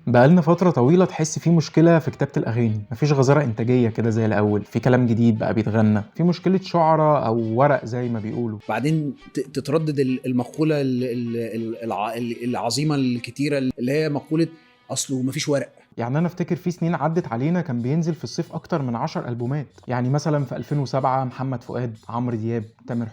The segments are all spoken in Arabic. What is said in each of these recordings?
بقالنا فترة طويلة تحس في مشكلة في كتابة الأغاني، مفيش غزارة إنتاجية كده زي الأول، في كلام جديد بقى بيتغنى، في مشكلة شعراء أو ورق زي ما بيقولوا. بعدين تتردد المقولة العظيمة الكتيرة اللي هي مقولة أصله مفيش ورق. يعني أنا أفتكر في سنين عدت علينا كان بينزل في الصيف أكتر من 10 ألبومات، يعني مثلا في 2007 محمد فؤاد، عمرو دياب، تامر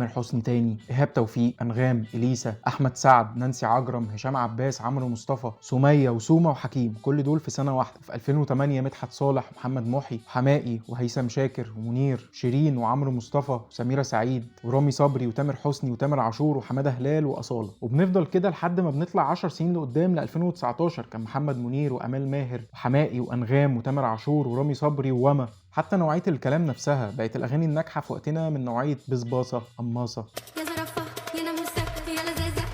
حسني تاني، إيهاب توفيق، أنغام، إليسا، أحمد سعد، نانسي عجرم، هشام عباس، عمرو مصطفى، سمية وسومة وحكيم، كل دول في سنة واحدة. في 2008 مدحت صالح، محمد محي، وحماقي، وهيثم شاكر، ومنير، شيرين، وعمرو مصطفى، وسميرة سعيد، ورامي صبري، وتامر حسني، وتامر عاشور، وحمادة هلال، وأصالة. وبنفضل كده لحد ما بنطلع 10 سنين لقدام ل 2019 كان محمد منير وأمال ماهر وحماقي وأنغام وتامر عاشور ورامي صبري ووما. حتى نوعية الكلام نفسها بقت الأغاني الناجحة في وقتنا من نوعية بسباصة، قماصة. يا زرافة يا ناموسة يا لذاذة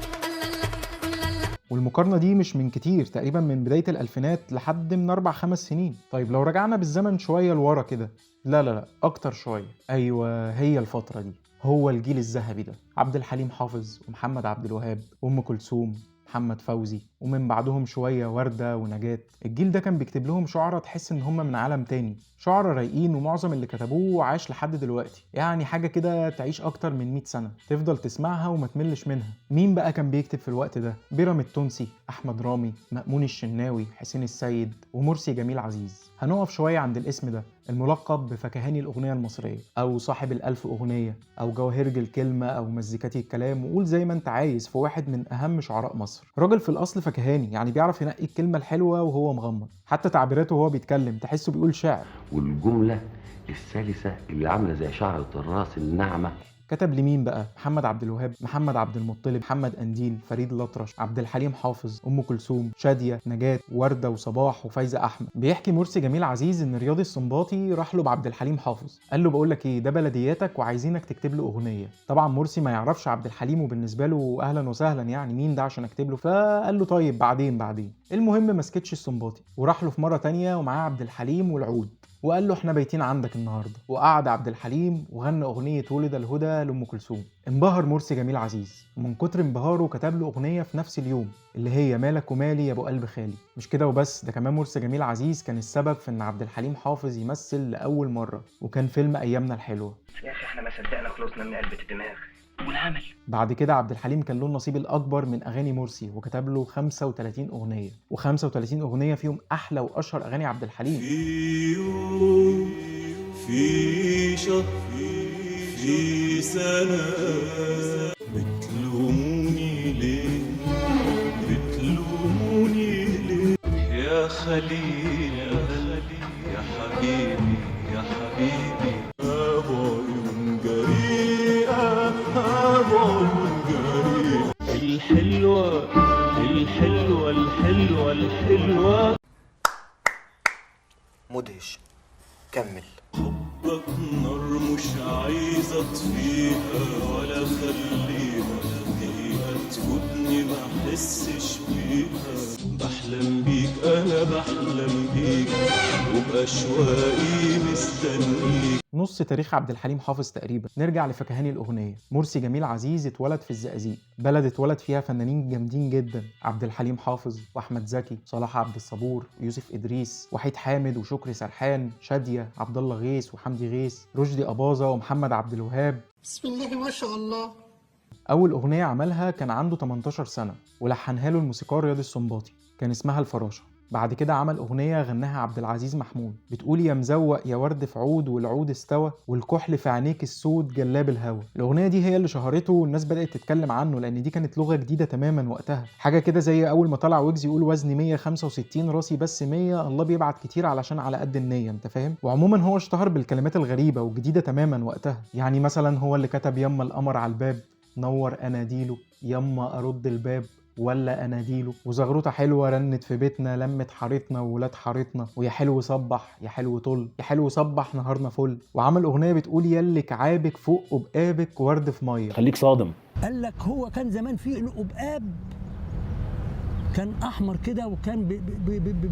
لا. والمقارنة دي مش من كتير، تقريبا من بداية الألفينات لحد من 4-5 سنين. طيب لو رجعنا بالزمن شوية لورا كده، لا أكتر شوية، أيوة هي الفترة دي، هو الجيل الذهبي ده، عبد الحليم حافظ ومحمد عبد الوهاب وأم كلثوم، محمد فوزي، ومن بعدهم شوية وردة ونجاة. الجيل ده كان بيكتب لهم شعراء تحس ان هم من عالم تاني، شعراء رايقين، ومعظم اللي كتبوه عاش لحد دلوقتي، يعني حاجة كده تعيش اكتر من 100 سنة تفضل تسمعها وما تملش منها. مين بقى كان بيكتب في الوقت ده؟ بيرام التونسي، احمد رامي، مأمون الشناوي، حسين السيد، ومرسي جميل عزيز. هنقف شوية عند الاسم ده، الملقب بفكهاني الأغنية المصرية، أو صاحب ال1000 أغنية، أو جواهرج الكلمة، أو مزيكاتي الكلام، وقول زي ما أنت عايز، في واحد من أهم شعراء مصر. راجل في الأصل فكهاني، يعني بيعرف ينقي الكلمة الحلوة وهو مغمض، حتى تعبيراته وهو بيتكلم تحسه بيقول شعر. والجملة السلسة اللي عاملة زي شعرة الراس الناعمة. كتب لمين بقى؟ محمد عبد الوهاب، محمد عبد المطلب، محمد قنديل، فريد الأطرش، عبد الحليم حافظ، أم كلثوم، شادية، نجاة، وردة، وصباح، وفايزة أحمد. بيحكي مرسي جميل عزيز إن رياض السنباطي راح له بعبد الحليم حافظ، قال له بقول لك إيه، ده بلدياتك وعايزينك تكتب له أغنية. طبعا مرسي ما يعرفش عبد الحليم، وبالنسبة له أهلا وسهلا، يعني مين ده عشان أكتب له؟ فقال له طيب بعدين. المهم ما سكتش السنباطي وراح له في مرة تانية ومعاه عبد الحليم والعود، وقال له احنا بايتين عندك النهارده. وقعد عبد الحليم وغنى اغنيه ولد الهدى لام كلثوم. انبهر مرسي جميل عزيز، ومن كتر انبهاره كتب له اغنيه في نفس اليوم اللي هي مالك ومالي يا ابو قلب خالي. مش كده وبس، ده كمان مرسي جميل عزيز كان السبب في ان عبد الحليم حافظ يمثل لاول مره، وكان فيلم ايامنا الحلوه. يا اخي احنا ما صدقنا خلصنا من قلبة الدماغ والعمل. بعد كده عبد الحليم كان له النصيب الأكبر من أغاني مرسي، وكتب له 35 أغنية، و35 أغنية فيهم أحلى وأشهر أغاني عبد الحليم. في يوم، في شهر، في سنة، بتلوموني ليه، بتلوموني ليه يا خليل، يا حبيبي، يا حبيبي. عيون جريئة، عيون جريئة، الحلوة الحلوة الحلوة الحلوة. مدهش، كمل. حبك نار مش عايزة اطفيها ولا خليها، دقيقة تفوتني ما احسش بيها. بحلم بيك انا بحلم بيك، وبأشواقي مستنيك. نص تاريخ عبد الحليم حافظ تقريبا. نرجع لفكهاني الأغنية. مرسي جميل عزيز اتولد في الزقازيق، بلد اتولد فيها فنانين جامدين جدا، عبد الحليم حافظ، واحمد زكي، صلاح عبد الصبور، ويوسف إدريس، وحيد حامد، وشكري سرحان، شادية، عبد الله غيث، وحمدي غيث، رشدي أباظة، ومحمد عبد الوهاب. بسم الله ما شاء الله. أول أغنية عملها كان عنده 18 سنة، ولحنها له الموسيقار رياض السنباطي، كان اسمها الفراشة. بعد كده عمل أغنية غناها عبد العزيز محمود، بتقول يا مزوق يا ورد في عود والعود استوى والكحل في عينيك السود جلاب الهوى. الأغنية دي هي اللي شهرته، والناس بدأت تتكلم عنه لأن دي كانت لغة جديدة تماما وقتها، حاجة كده زي أول ما طلع ويجز يقول وزني 165 راسي بس 100، الله بيبعت كتير علشان على قد النية، أنت فاهم؟ وعموما هو اشتهر بالكلمات الغريبة والجديدة تماما وقتها، يعني مثلا هو اللي كتب يما القمر على الباب نور أناديله، يما أرد الباب ولا اناديله، وزغروطه حلوه رنت في بيتنا لمت حارتنا وولاد حارتنا، ويا حلو صبح يا حلو طل يا حلو صبح نهارنا فل. وعمل اغنيه بتقول يلك عابك فوق قبقابك ورد في ميه. خليك صادم. قال لك هو كان زمان في القبقاب كان احمر كده، وكان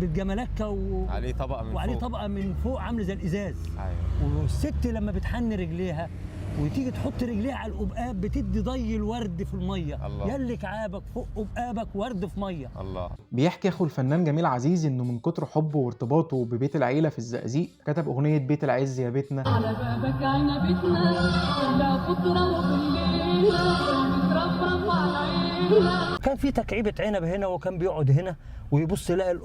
بالجملكه عليه طبقه من فوق عامله زي الازاز. ايوه. والست لما بتحن رجليها وتيجي تحط رجليها على القبقاب بتدي ضي الورد في الميه. الله. يلي كعابك فوق قبقابك ورد في ميه. الله. بيحكي اخو الفنان جميل عزيز انه من كتر حبه وارتباطه ببيت العيله في الزقازيق كتب اغنيه بيت العز يا بيتنا. على بابك عنبتنا لا بكره وبالليل مترفرف على عيننا. كان في تكعيبه عنب هنا وكان بيقعد هنا ويبص يلاقي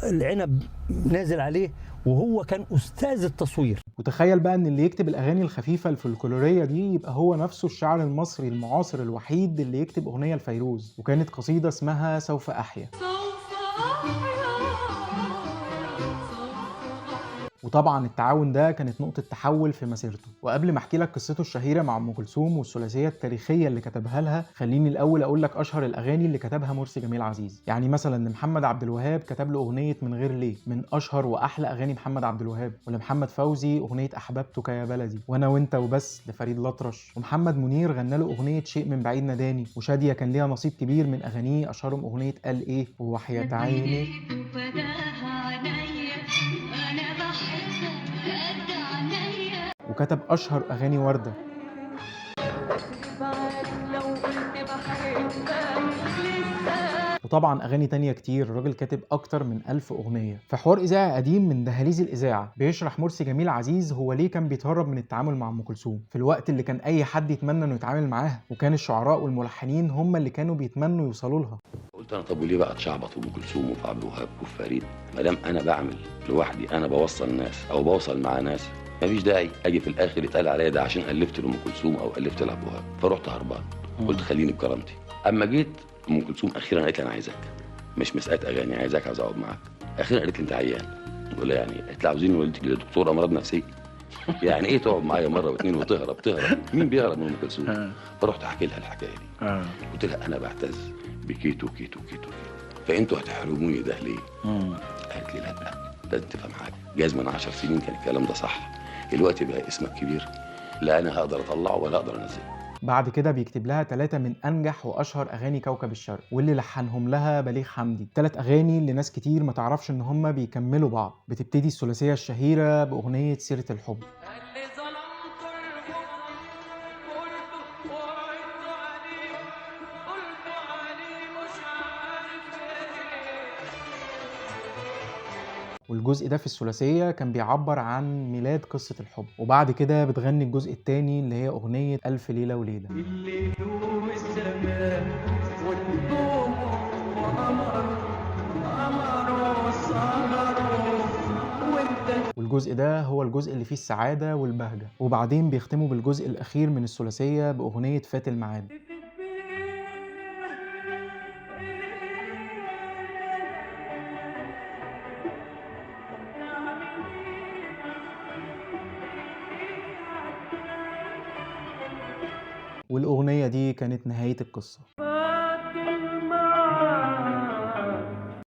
العنب نازل عليه، وهو كان استاذ التصوير. وتخيل بقى ان اللي يكتب الاغاني الخفيفه الفلكلوريه دي يبقى هو نفسه الشاعر المصري المعاصر الوحيد اللي يكتب اغنيه لفيروز، وكانت قصيده اسمها سوف احيا. وطبعا التعاون ده كانت نقطة تحول في مسيرته. وقبل ما احكي لك قصته الشهيرة مع ام كلثوم والثلاثية التاريخية اللي كتبها لها، خليني الاول اقول لك اشهر الاغاني اللي كتبها مرسي جميل عزيز. يعني مثلا محمد عبد الوهاب كتب له اغنية من غير ليه، من اشهر واحلى اغاني محمد عبد الوهاب. ولمحمد فوزي اغنية احببتك يا بلدي، وانا وانت وبس لفريد الأطرش. ومحمد منير غنى له اغنية شيء من بعيد ناداني. وشادية كان ليها نصيب كبير من اغانيه، اشهرهم اغنية قال ايه ووحياة عيني. وكتب أشهر أغاني وردة. وطبعا أغاني تانية كتير. الراجل كاتب أكتر من 1000 أغنية. في حوار إذاعي قديم من دهاليز الإذاعة بيشرح مرسي جميل عزيز هو ليه كان بيتهرب من التعامل مع أم كلثوم في الوقت اللي كان أي حد يتمنى إنه يتعامل معاها، وكان الشعراء والملحنين هم اللي كانوا بيتمنوا يوصلوا لها. قلت انا طب وليه بقى اتشعبط في ام كلثوم وفي عبد الوهاب وفي فريد ما دام انا بعمل لوحدي، انا بوصل ناس او بوصل مع ناس، مفيش داعي اجي في الاخر يتقال عليا ده عشان الفت لام كلثوم او الفت لعبد الوهاب. فرحت هربان، قلت خليني بكرامتي. اما جيت ام كلثوم اخيرا قالت لي انا عايزك، مش مساله اغاني، عايزك، عاوز اقعد معاك. اخيرا قالت لي انت عيان. قلت لها يعني؟ قالت لي عاوزين والدتك لدكتور امراض نفسيه. يعني ايه تقعد معايا مره واثنين وتهرب؟ مين بيهرب من ام كلثوم؟ فرحت احكي لها الحكايه دي. قلت لها انا بعتز بكيتو كيتو كيتو، فانتوا هتحرموني ده ليه؟ قالت لي لا لازم تفهم حاجه، جاز من 10 سنين كان الكلام ده صح، دلوقتي بقى اسمك كبير، لا انا هقدر اطلعه ولا اقدر انزله. بعد كده بيكتب لها 3 من أنجح وأشهر أغاني كوكب الشرق، واللي لحنهم لها بليغ حمدي. 3 أغاني اللي ناس كتير ما تعرفش إن هما بيكملوا بعض. بتبتدي الثلاثية الشهيرة بأغنية سيرة الحب. والجزء ده في الثلاثية كان بيعبر عن ميلاد قصة الحب. وبعد كده بتغني الجزء الثاني اللي هي أغنية ألف ليلة وليلة. والجزء ده هو الجزء اللي فيه السعادة والبهجة. وبعدين بيختموا بالجزء الأخير من الثلاثية بأغنية فات الميعاد. والأغنية دي كانت نهاية القصة.